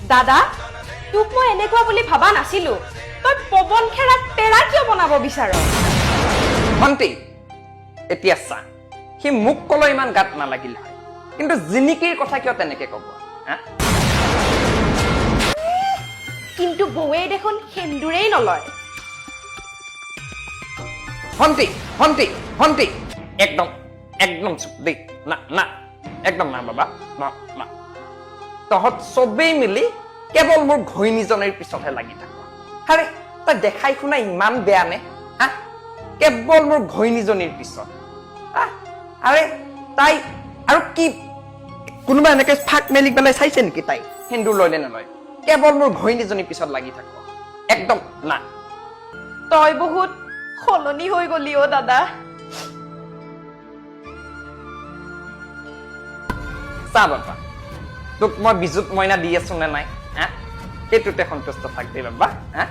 দাদা তোক মই এনেকুৱা বুলি ভাবা নাছিলো তই পৱন খেৰাক পেৰা কিয় বনাব বিচাৰ ভণ্টি এতিয়া চা সি মোক কলৈ ইমান গাত নালাগিল হয় কিন্তু জিনিকিৰ কথা কিয় তেনেকে ক'ব হা কিন্তু বৌৱে দেখোন সেন্দুৰেই নলয় ভণ্টি ভণ্টি ভণ্টি একদম একদম চুপ দেই না না একদম না বাবা না না তহঁত চবেই মিলি কেৱল মোৰ ঘৈণীজনীৰ পিছতহে লাগি থাক আৰে তই দেখাই শুনা ইমান বেয়া নে হা কেৱল মোৰ ঘৈণীজনীৰ পিছত আৰে তাই আৰু কি কোনোবা এনেকে ফাক মেলি পেলাই চাইছে নেকি তাই সেন্দুৰ লয় নে নলয় কেৱল মোৰ ঘৈণীজনীৰ পিছত লাগি থাক একদম না তই বহুত সলনি হৈ গলি অ দাদা চা বাবা তোক মই বিজুত মইনা দি আছো নে নাই হা সেইটোতে সন্তুষ্ট থাক দেই বাবা হা